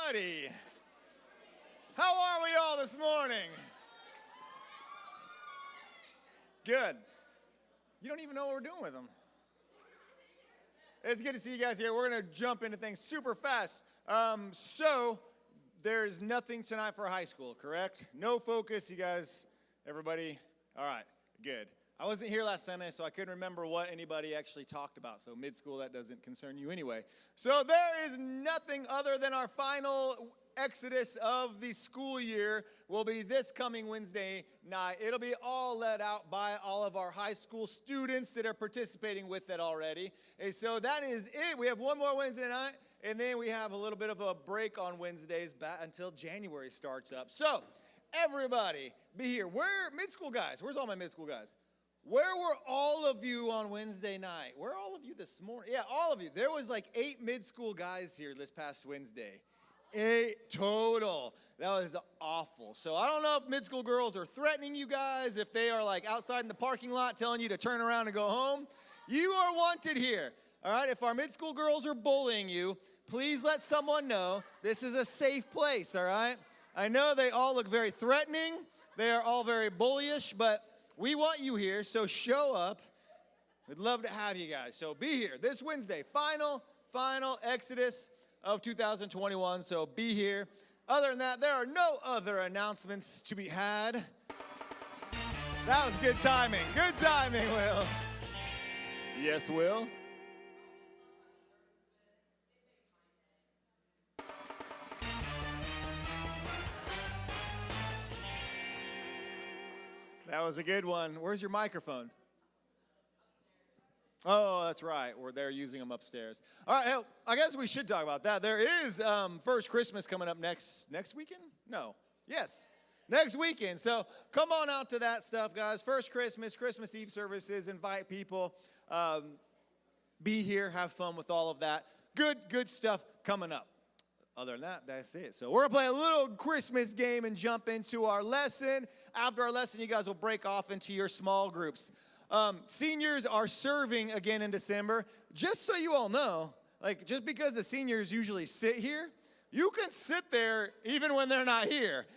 righty. How are we all this morning? Good. You don't even know what we're doing with them. It's good to see you guys here. We're going to jump into things super fast. So there's nothing tonight for high school, correct? No focus, you guys, everybody. All right, good. I wasn't here last Sunday, so I couldn't remember what anybody actually talked about. So mid-school, that doesn't concern you anyway. So there is nothing other than our final exodus of the school year will be this coming Wednesday night. It'll be all let out by all of our high school students that are participating with it already. And so that is it. We have one more Wednesday night, and then we have a little bit of a break on Wednesdays until January starts up. So everybody be here. Where mid-school guys? Where's all my mid-school guys? Where were all of you on Wednesday night? Where are all of you this morning? Yeah, all of you. There was like 8 mid-school guys here this past Wednesday. 8 total. That was awful. So I don't know if mid-school girls are threatening you guys, if they are like outside in the parking lot telling you to turn around and go home. You are wanted here. All right, if our mid-school girls are bullying you, please let someone know this is a safe place, all right? I know they all look very threatening. They are all very bullyish, but we want you here, so show up. We'd love to have you guys. So be here this Wednesday, final Exodus of 2021, so be here. Other than that, there are no other announcements to be had. That was good timing. Good timing, Will. Yes, Will. That was a good one. Where's your microphone? Oh, that's right. They're using them upstairs. All right, I guess we should talk about that. There is First Christmas coming up next weekend? No. Yes. Next weekend. So come on out to that stuff, guys. First Christmas, Christmas Eve services, invite people. Be here, have fun with all of that. Good stuff coming up. Other than that, that's it. So we're going to play a little Christmas game and jump into our lesson. After our lesson, you guys will break off into your small groups. Seniors are serving again in December. Just so you all know, like just because the seniors usually sit here, you can sit there even when they're not here.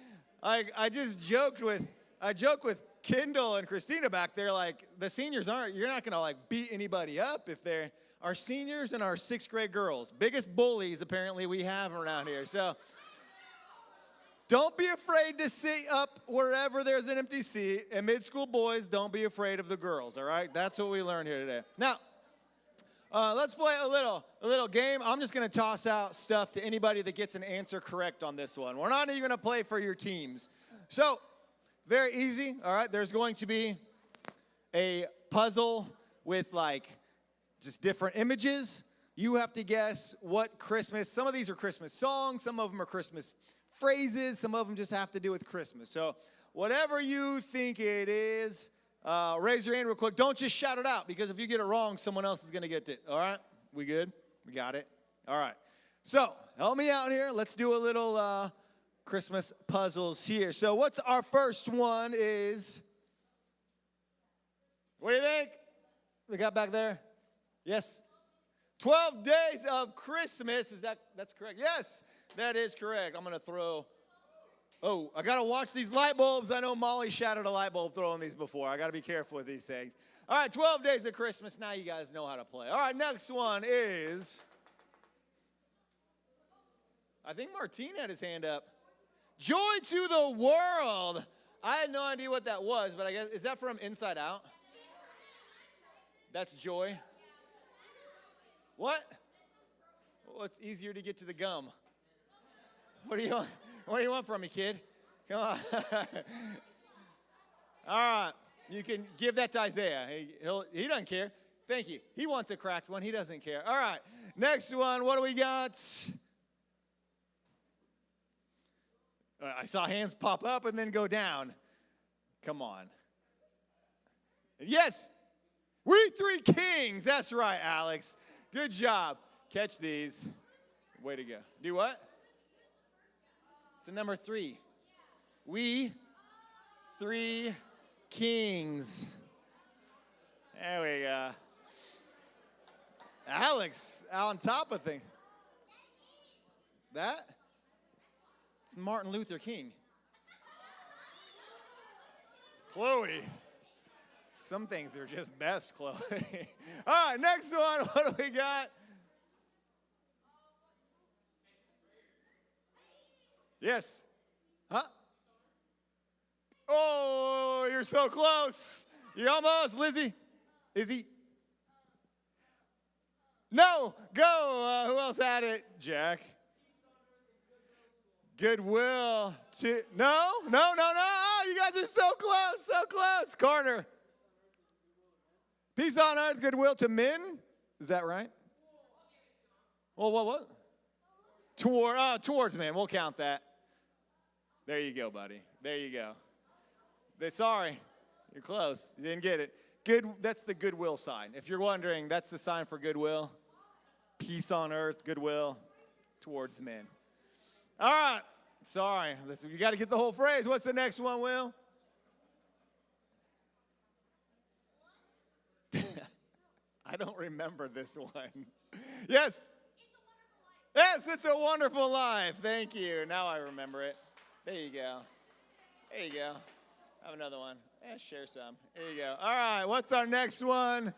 Like I joke with Kendall and Christina back there, like the seniors you're not gonna like beat anybody up if they're our seniors and our 6th grade girls. Biggest bullies apparently we have around here. So don't be afraid to sit up wherever there's an empty seat. And mid-school boys, don't be afraid of the girls, all right? That's what we learned here today. Now, let's play a little game. I'm just going to toss out stuff to anybody that gets an answer correct on this one. We're not even going to play for your teams. So, very easy, all right? There's going to be a puzzle with, like, just different images. You have to guess what Christmas. Some of these are Christmas songs. Some of them are Christmas phrases, some of them just have to do with Christmas. So whatever you think it is, raise your hand real quick. Don't just shout it out, because if you get it wrong, someone else is going to get it. All right? We good? We got it? All right. So help me out here. Let's do a little Christmas puzzles here. So what's our first one is? What do you think? We got back there? Yes? 12 days of Christmas. That's correct? Yes. That is correct. I'm going to throw. Oh, I got to watch these light bulbs. I know Molly shattered a light bulb throwing these before. I got to be careful with these things. All right, 12 days of Christmas. Now you guys know how to play. All right, next one is. I think Martine had his hand up. Joy to the world. I had no idea what that was, but I guess, is that from Inside Out? That's joy. What? Well, it's easier to get to the gum. What do you want from me, kid? Come on. All right. You can give that to Isaiah. He doesn't care. Thank you. He wants a cracked one. He doesn't care. All right. Next one. What do we got? I saw hands pop up and then go down. Come on. Yes. We 3 kings. That's right, Alex. Good job. Catch these. Way to go. Do what? It's the number 3. We 3 kings. There we go. Alex on top of things. That? It's Martin Luther King. Chloe. Some things are just best, Chloe. All right, next one. What do we got? Yes. Huh? Oh, you're so close. You're almost, Lizzie. Izzy. No, go. Who else had it? Jack. Goodwill. No. Oh, you guys are so close. Carter. Peace on earth, goodwill to men. Is that right? Well, what? Towards men. We'll count that. There you go, buddy. There you go. Sorry, you're close. You didn't get it. That's the goodwill sign. If you're wondering, that's the sign for goodwill. Peace on earth, goodwill towards men. All right. Sorry. Listen, you got to get the whole phrase. What's the next one, Will? I don't remember this one. Yes. Yes, It's a Wonderful Life. Thank you. Now I remember it. There you go. There you go. Have another one. Share some. There you go. All right, what's our next one?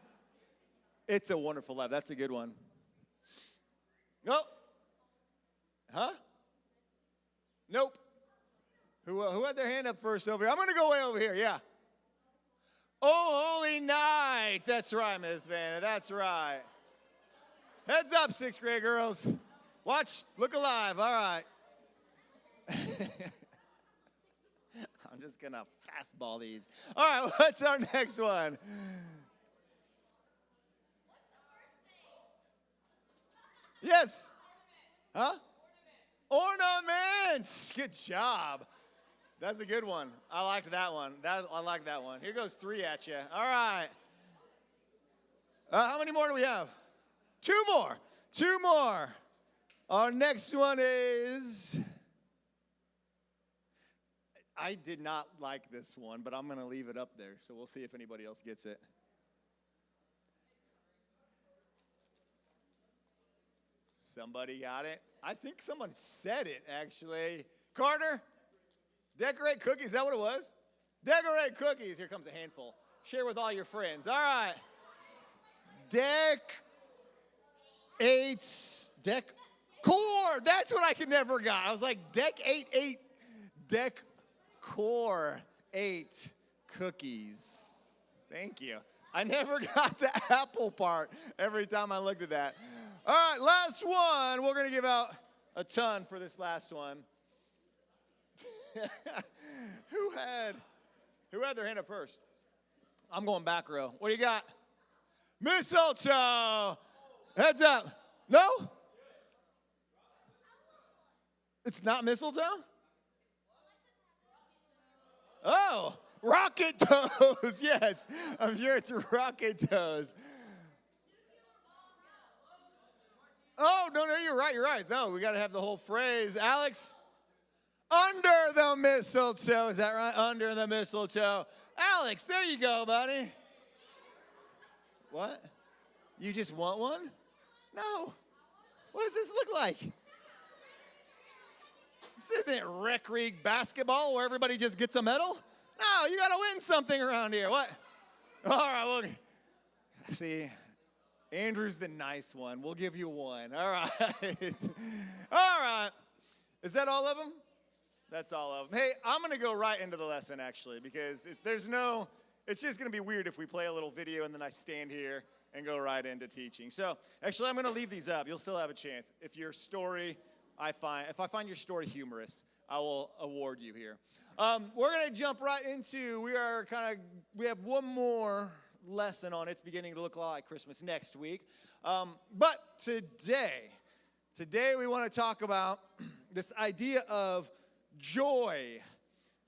It's a Wonderful Life. That's a good one. Nope. Huh? Nope. Who had their hand up first over here? I'm going to go way over here. Yeah. Oh, Holy Night. That's right, Miss Vanna. That's right. Heads up, sixth grade girls. Watch. Look alive. All right. I'm just going to fastball these. All right, what's our next one? Yes. Huh? Ornaments. Good job. That's a good one. I liked that one. I like that one. Here goes 3 at you. All right. How many more do we have? 2 more. 2 more. Our next one is... I did not like this one, but I'm going to leave it up there, so we'll see if anybody else gets it. Somebody got it? I think someone said it, actually. Carter? Decorate cookies, is that what it was? Decorate cookies. Here comes a handful. Share with all your friends. All right. Core. That's what I could never got. I was like, Core 8 cookies. Thank you. I never got the apple part every time I looked at that. All right, last one. We're going to give out a ton for this last one. Who had their hand up first? I'm going back row. What do you got? Mistletoe. Heads up. No? It's not mistletoe? Oh, Rocket Toes. Yes, I'm sure it's Rocket Toes. Oh, no, you're right. No, we got to have the whole phrase. Alex? Under the mistletoe. Is that right? Under the mistletoe. Alex, there you go, buddy. What? You just want one? No. What does this look like? This isn't rec league basketball where everybody just gets a medal. No, you got to win something around here. What? All right, well, see, Andrew's the nice one. We'll give you one. All right. All right. Is that all of them? That's all of them. Hey, I'm going to go right into the lesson, actually, because it's just going to be weird if we play a little video and then I stand here and go right into teaching. So, actually, I'm going to leave these up. You'll still have a chance. If I find your story humorous, I will award you here. We're going to jump right into, we have one more lesson on It's Beginning to Look Like Christmas next week. But today we want to talk about this idea of joy.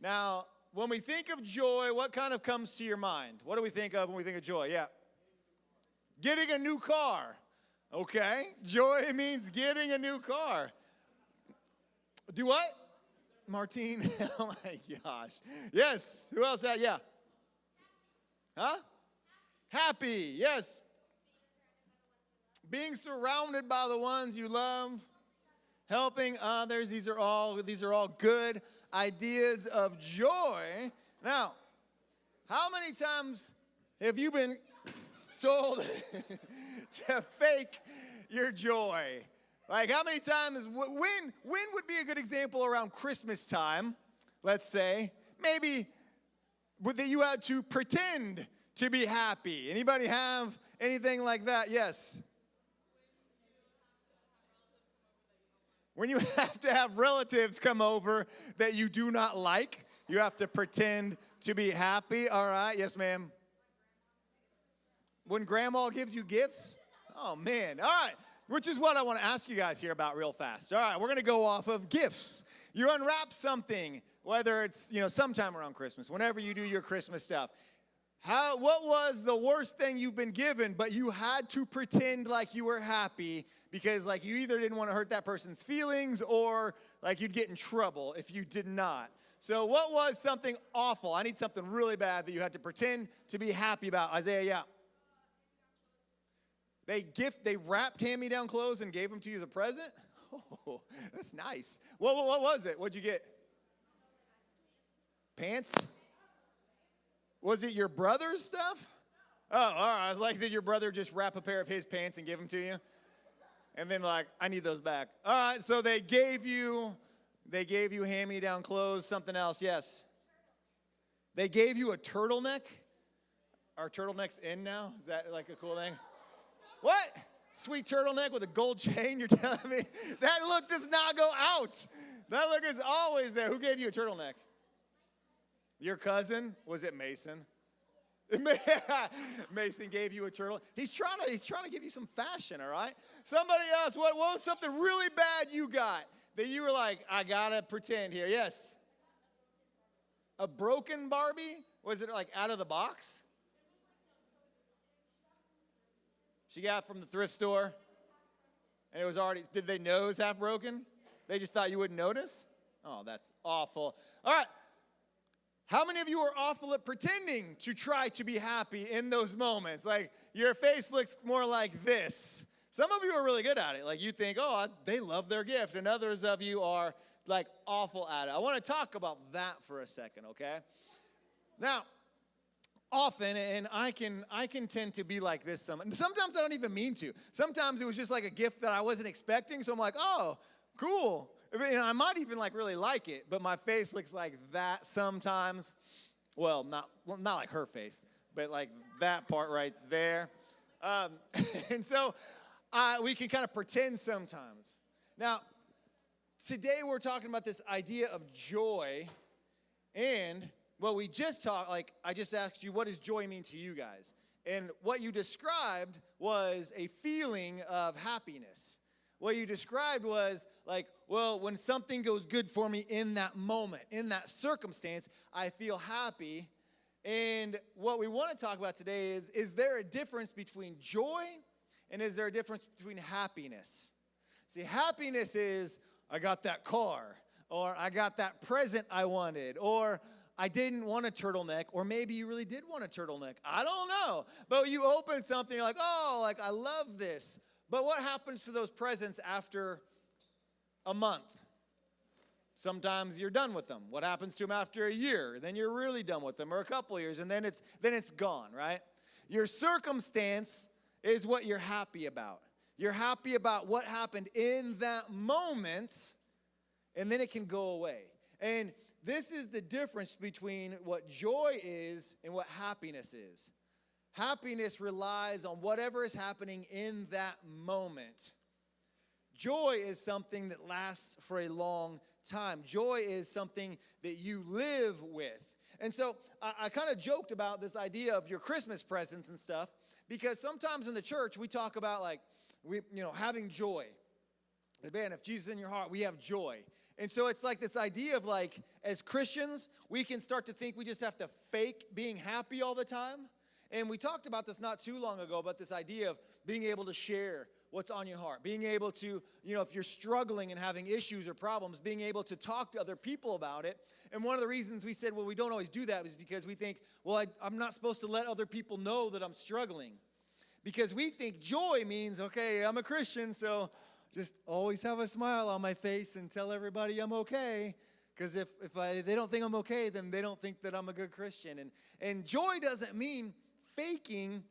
Now, when we think of joy, what kind of comes to your mind? What do we think of when we think of joy? Yeah. Getting a new car. Okay. Joy means getting a new car. Do what? Martine. Oh my gosh. Yes. Who else had? Yeah. Huh? Happy. Yes. Being surrounded by the ones you love. helping others. These are all good ideas of joy. Now, how many times have you been told to fake your joy? Like, how many times, when would be a good example around Christmas time, let's say, maybe that you had to pretend to be happy? Anybody have anything like that? Yes. When you have to have relatives come over that you do not like, you have to pretend to be happy. All right, yes, ma'am. When grandma gives you gifts? Oh, man. All right. Which is what I want to ask you guys here about real fast. All right, we're going to go off of gifts. You unwrap something, whether it's, sometime around Christmas, whenever you do your Christmas stuff. What was the worst thing you've been given, but you had to pretend like you were happy because, like, you either didn't want to hurt that person's feelings or, like, you'd get in trouble if you did not. So what was something awful? I need something really bad that you had to pretend to be happy about. Isaiah, yeah. They wrapped hand-me-down clothes and gave them to you as a present? Oh, that's nice. What was it? What'd you get? Pants? Was it your brother's stuff? Oh, all right. I was like, did your brother just wrap a pair of his pants and give them to you? And then like, I need those back. All right, so they gave you hand-me-down clothes, something else, yes. They gave you a turtleneck? Are turtlenecks in now? Is that like a cool thing? What? Sweet turtleneck with a gold chain, you're telling me? That look does not go out. That look is always there. Who gave you a turtleneck? Your cousin? Was it Mason? Mason gave you a turtle. He's trying to give you some fashion, all right? Somebody else, what was something really bad you got that you were like, I gotta pretend here? Yes. A broken Barbie? Was it like out of the box? She got from the thrift store, and it was already, did they know it was half broken? They just thought you wouldn't notice? Oh, that's awful. All right. How many of you are awful at pretending to try to be happy in those moments? Like, your face looks more like this. Some of you are really good at it. Like, you think, oh, they love their gift, and others of you are, like, awful at it. I want to talk about that for a second, okay? Now, often, and I can tend to be like this. Sometimes I don't even mean to. Sometimes it was just like a gift that I wasn't expecting, so I'm like, oh, cool. I might even like really like it, but my face looks like that sometimes. Well, not like her face, but like that part right there. And so we can kind of pretend sometimes. Now, today we're talking about this idea of joy, and well, we just talked, like, I just asked you, what does joy mean to you guys? And what you described was a feeling of happiness. What you described was, like, well, when something goes good for me in that moment, in that circumstance, I feel happy. And what we want to talk about today is there a difference between joy and is there a difference between happiness? See, happiness is, I got that car, or I got that present I wanted, or I didn't want a turtleneck, or maybe you really did want a turtleneck. I don't know. But you open something, you're like, oh, like, I love this. But what happens to those presents after a month? Sometimes you're done with them. What happens to them after a year? Then you're really done with them, or a couple of years, and then it's gone, right? Your circumstance is what you're happy about. You're happy about what happened in that moment, and then it can go away. And this is the difference between what joy is and what happiness is. Happiness relies on whatever is happening in that moment. Joy is something that lasts for a long time. Joy is something that you live with. And so I kind of joked about this idea of your Christmas presents and stuff, because sometimes in the church we talk about, like, having joy. Man, if Jesus is in your heart, we have joy. And so it's like this idea of, like, as Christians, we can start to think we just have to fake being happy all the time. And we talked about this not too long ago, about this idea of being able to share what's on your heart, being able to, if you're struggling and having issues or problems, being able to talk to other people about it. And one of the reasons we said, well, we don't always do that is because we think, well, I'm not supposed to let other people know that I'm struggling. Because we think joy means, okay, I'm a Christian, so, just always have a smile on my face and tell everybody I'm okay. Because if they don't think I'm okay, then they don't think that I'm a good Christian. And joy doesn't mean faking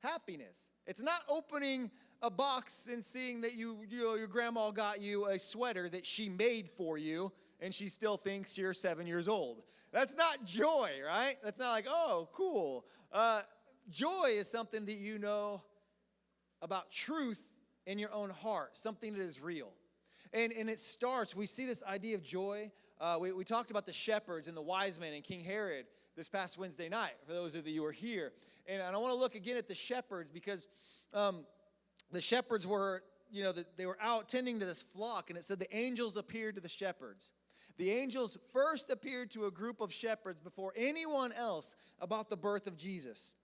happiness. It's not opening a box and seeing that your grandma got you a sweater that she made for you and she still thinks you're 7 years old. That's not joy, right? That's not like, oh, cool. Joy is something that you know about truth in your own heart, something that is real. And it starts, we see this idea of joy. We talked about the shepherds and the wise men and King Herod this past Wednesday night, for those of you who were here. And I want to look again at the shepherds because the shepherds were, they were out tending to this flock, and it said the angels appeared to the shepherds. The angels first appeared to a group of shepherds before anyone else about the birth of Jesus.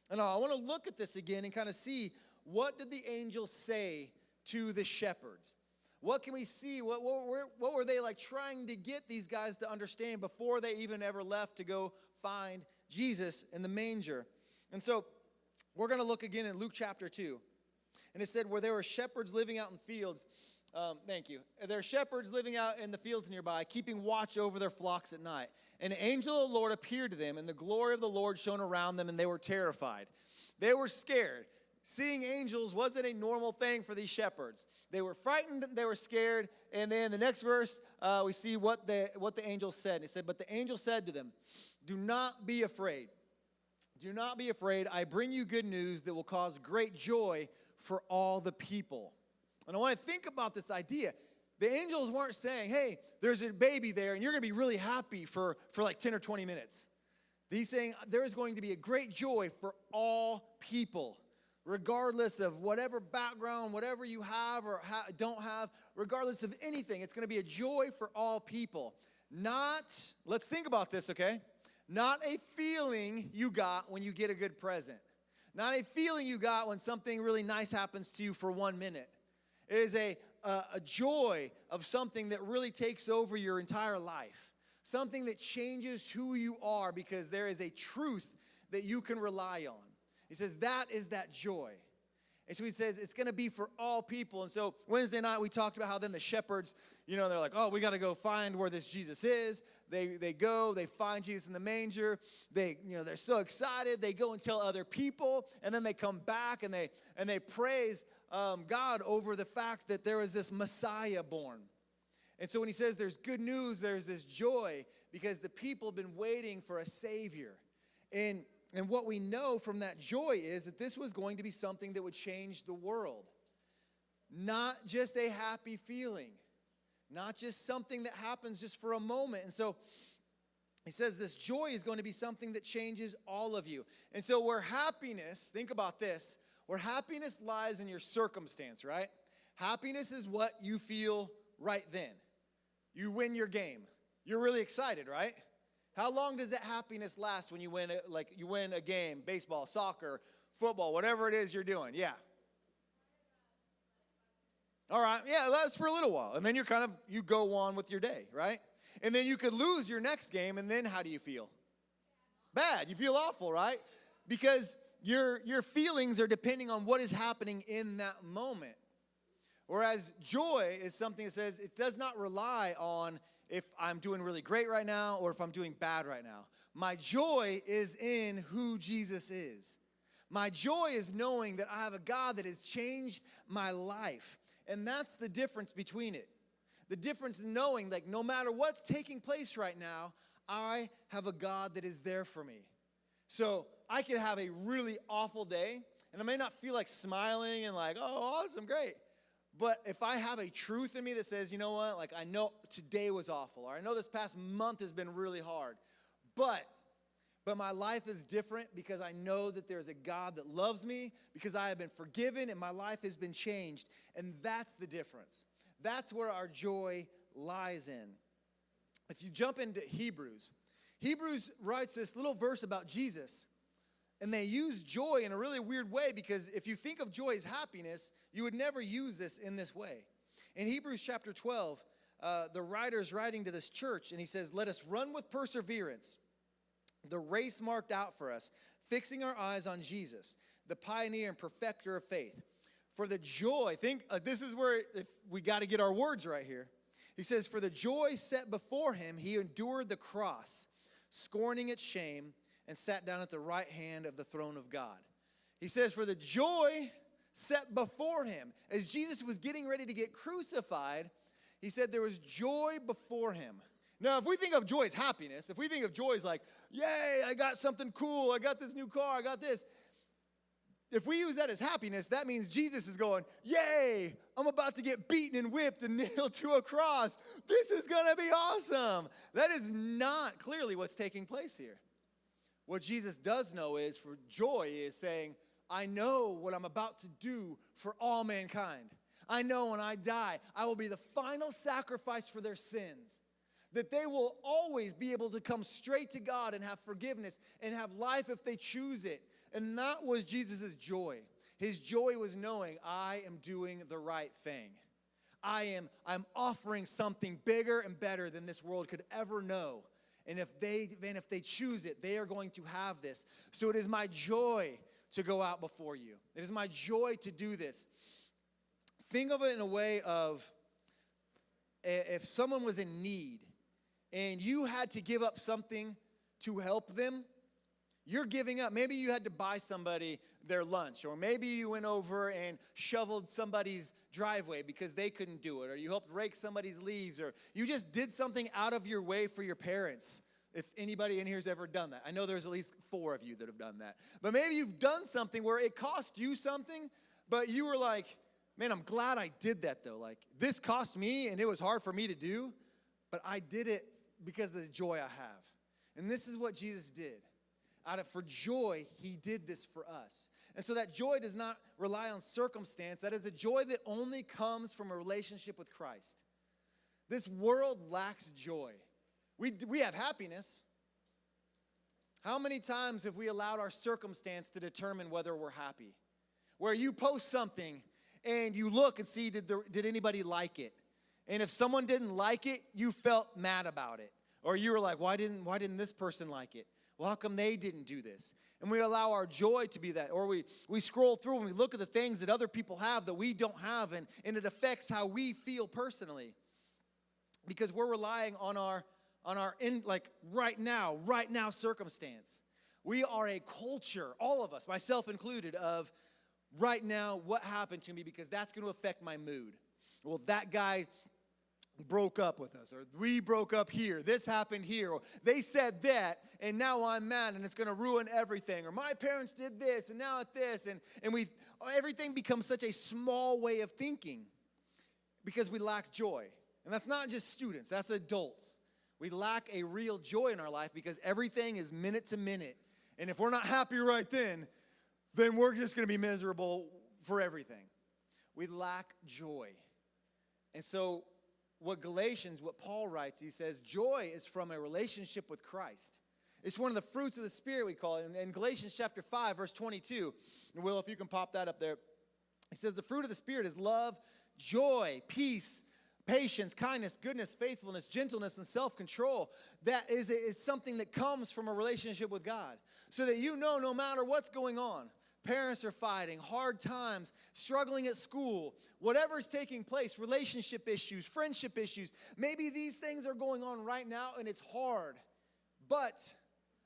And I want to look at this again and kind of see, what did the angels say to the shepherds? What can we see? What were they like trying to get these guys to understand before they even ever left to go find Jesus in the manger? And so we're going to look again in Luke chapter 2. And it said, where there were shepherds living out in fields. Thank you. There are shepherds living out in the fields nearby, keeping watch over their flocks at night. And an angel of the Lord appeared to them, and the glory of the Lord shone around them, and they were terrified. They were scared. Seeing angels wasn't a normal thing for these shepherds. They were frightened, they were scared, and then the next verse, we see what the angel said. And it said, but the angel said to them, do not be afraid. Do not be afraid. I bring you good news that will cause great joy for all the people. And I want to think about this idea. The angels weren't saying, hey, there's a baby there, and you're going to be really happy for like 10 or 20 minutes. He's saying there is going to be a great joy for all people, regardless of whatever background, whatever you have or don't have, regardless of anything. It's going to be a joy for all people. Let's think about this, okay? Not a feeling you got when you get a good present. Not a feeling you got when something really nice happens to you for 1 minute. It is a joy of something that really takes over your entire life. Something that changes who you are because there is a truth that you can rely on. He says that is that joy. And so he says it's going to be for all people. And so Wednesday night we talked about how then the shepherds, they're like, oh, we got to go find where this Jesus is. They go, they find Jesus in the manger. They're so excited. They go and tell other people, and then they come back and they praise God over the fact that there was this Messiah born. And so when he says there's good news, there's this joy because the people have been waiting for a Savior. And what we know from that joy is that this was going to be something that would change the world. Not just a happy feeling. Not just something that happens just for a moment. And so he says this joy is going to be something that changes all of you. And so where happiness, think about this, where happiness lies in your circumstance, right? Happiness is what you feel right then. You win your game. You're really excited, right? How long does that happiness last when you win a game, baseball, soccer, football, whatever it is you're doing? Yeah. All right. Yeah, that's for a little while. And then you go on with your day, right? And then you could lose your next game, and then how do you feel? Bad. You feel awful, right? Because your feelings are depending on what is happening in that moment. Whereas joy is something that says it does not rely on if I'm doing really great right now or if I'm doing bad right now. My joy is in who Jesus is. My joy is knowing that I have a God that has changed my life. And that's the difference between it. The difference is knowing that no matter what's taking place right now, I have a God that is there for me. So I could have a really awful day, and I may not feel like smiling and like, oh, awesome, great. But if I have a truth in me that says, you know what, like I know today was awful, or I know this past month has been really hard, but my life is different because I know that there's a God that loves me, because I have been forgiven and my life has been changed. And that's the difference. That's where our joy lies in. If you jump into Hebrews writes this little verse about Jesus, and they use joy in a really weird way, because if you think of joy as happiness, you would never use this in this way. In Hebrews chapter 12, the writer's writing to this church, and he says, let us run with perseverance the race marked out for us, fixing our eyes on Jesus, the pioneer and perfecter of faith. For the joy, this is where if we got to get our words right here. He says, for the joy set before him, he endured the cross, scorning its shame, and sat down at the right hand of the throne of God. He says, for the joy set before him. As Jesus was getting ready to get crucified, he said there was joy before him. Now, if we think of joy as happiness, if we think of joy as like, yay, I got something cool, I got this new car, I got this. If we use that as happiness, that means Jesus is going, yay, I'm about to get beaten and whipped and nailed to a cross. This is going to be awesome. That is not clearly what's taking place here. What Jesus does know is for joy is saying, I know what I'm about to do for all mankind. I know when I die, I will be the final sacrifice for their sins. That they will always be able to come straight to God and have forgiveness and have life if they choose it. And that was Jesus' joy. His joy was knowing, I am doing the right thing. I'm offering something bigger and better than this world could ever know. And if they choose it, they are going to have this. So it is my joy to go out before you. It is my joy to do this. Think of it in a way of if someone was in need and you had to give up something to help them, you're giving up. Maybe you had to buy somebody their lunch, or maybe you went over and shoveled somebody's driveway because they couldn't do it, or you helped rake somebody's leaves, or you just did something out of your way for your parents. If anybody in here has ever done that. I know there's at least 4 of you that have done that. But maybe you've done something where it cost you something, but you were like, man, I'm glad I did that though. Like, this cost me and it was hard for me to do, but I did it because of the joy I have. And this is what Jesus did. For joy, he did this for us. And so that joy does not rely on circumstance. That is a joy that only comes from a relationship with Christ. This world lacks joy. We have happiness. How many times have we allowed our circumstance to determine whether we're happy? Where you post something and you look and see, did anybody like it? And if someone didn't like it, you felt mad about it. Or you were like, why didn't this person like it? Well, how come they didn't do this? And we allow our joy to be that. Or we scroll through and we look at the things that other people have that we don't have, and it affects how we feel personally. Because we're relying on our right now circumstance. We are a culture, all of us, myself included, of right now, what happened to me, because that's going to affect my mood. Well, that guy broke up with us, or we broke up here, this happened here, or they said that, and now I'm mad, and it's going to ruin everything, or my parents did this, and now it's this, and everything becomes such a small way of thinking because we lack joy. And that's not just students, that's adults. We lack a real joy in our life because everything is minute to minute, and if we're not happy right then we're just going to be miserable for everything. We lack joy. And so what Paul writes, he says, joy is from a relationship with Christ. It's one of the fruits of the Spirit, we call it. In Galatians chapter 5, verse 22, and Will, if you can pop that up there, it says the fruit of the Spirit is love, joy, peace, patience, kindness, goodness, faithfulness, gentleness, and self-control. That is something that comes from a relationship with God. So that no matter what's going on, parents are fighting, hard times, struggling at school, whatever's taking place, relationship issues, friendship issues. Maybe these things are going on right now and it's hard, but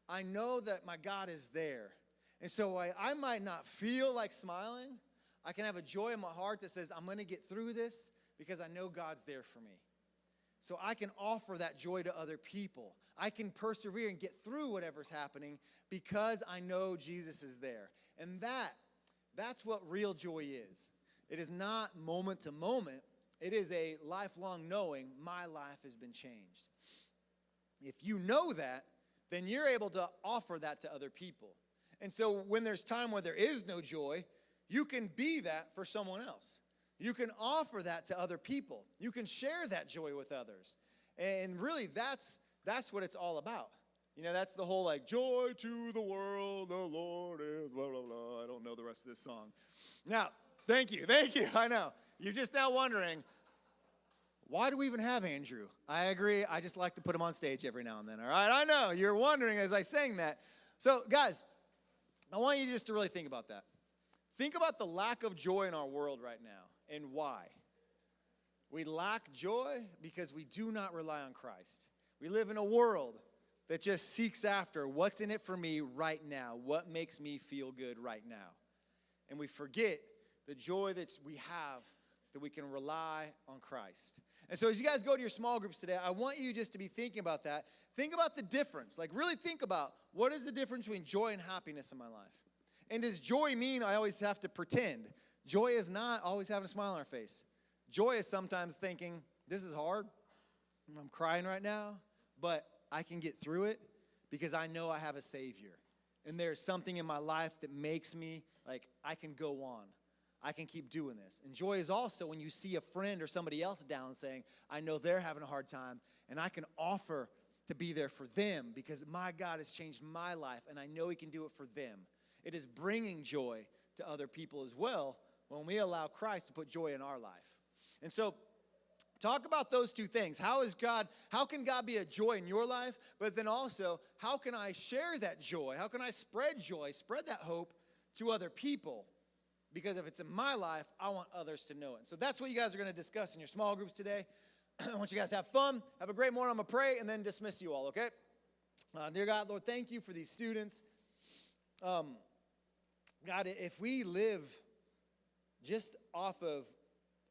I know that my God is there. And so I might not feel like smiling. I can have a joy in my heart that says, I'm going to get through this because I know God's there for me. So I can offer that joy to other people. I can persevere and get through whatever's happening because I know Jesus is there. And that's what real joy is. It is not moment to moment. It is a lifelong knowing my life has been changed. If you know that, then you're able to offer that to other people. And so when there's time where there is no joy, you can be that for someone else. You can offer that to other people. You can share that joy with others. And really, that's what it's all about. That's the whole joy to the world, the Lord is blah, blah, blah. I don't know the rest of this song. Now, thank you. I know. You're just now wondering, why do we even have Andrew? I agree. I just like to put him on stage every now and then, all right? I know. You're wondering as I sang that. So, guys, I want you just to really think about that. Think about the lack of joy in our world right now and why. We lack joy because we do not rely on Christ. We live in a world that just seeks after what's in it for me right now, what makes me feel good right now. And we forget the joy that we have, that we can rely on Christ. And so as you guys go to your small groups today, I want you just to be thinking about that. Think about the difference. Like really think about what is the difference between joy and happiness in my life. And does joy mean I always have to pretend? Joy is not always having a smile on our face. Joy is sometimes thinking, this is hard. I'm crying right now, but I can get through it because I know I have a Savior. And there's something in my life that makes me like I can go on. I can keep doing this. And joy is also when you see a friend or somebody else down saying, I know they're having a hard time, and I can offer to be there for them because my God has changed my life, and I know He can do it for them. It is bringing joy to other people as well when we allow Christ to put joy in our life. And so talk about those two things. How can God be a joy in your life? But then also, how can I share that joy? How can I spread joy, spread that hope to other people? Because if it's in my life, I want others to know it. So that's what you guys are going to discuss in your small groups today. I want you guys to have fun. Have a great morning. I'm going to pray and then dismiss you all, okay? Dear God, Lord, thank you for these students. God, if we live just off of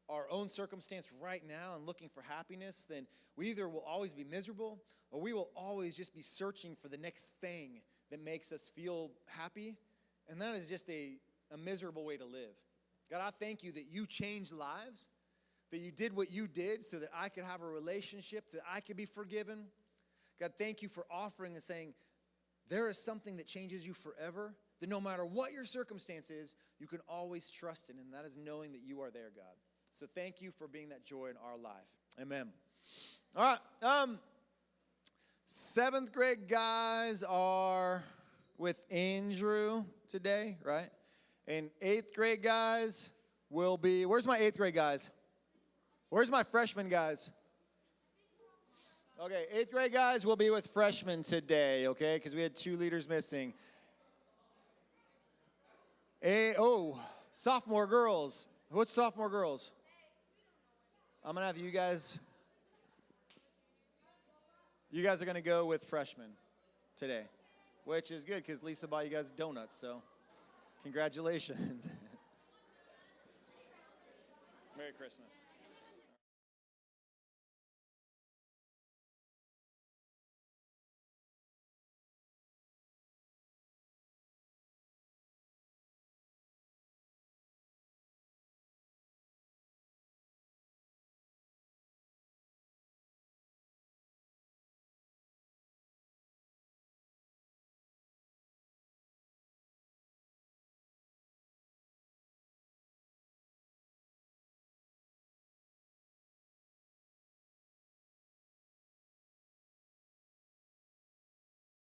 our own circumstance right now and looking for happiness, then we either will always be miserable or we will always just be searching for the next thing that makes us feel happy. And that is just a miserable way to live. God, I thank you that you changed lives, that you did what you did so that I could have a relationship, that I could be forgiven. God, thank you for offering and saying there is something that changes you forever, that no matter what your circumstance is, you can always trust in, and that is knowing that you are there, God. So thank you for being that joy in our life. Amen. All right. 7th grade guys are with Andrew today, right? And 8th grade guys will be, where's my 8th grade guys? Where's my freshman guys? Okay, 8th grade guys will be with freshmen today, okay? Because we had 2 leaders missing. Sophomore girls. What's sophomore girls? I'm going to have you guys are going to go with freshmen today, which is good because Lisa bought you guys donuts, so congratulations. Merry Christmas.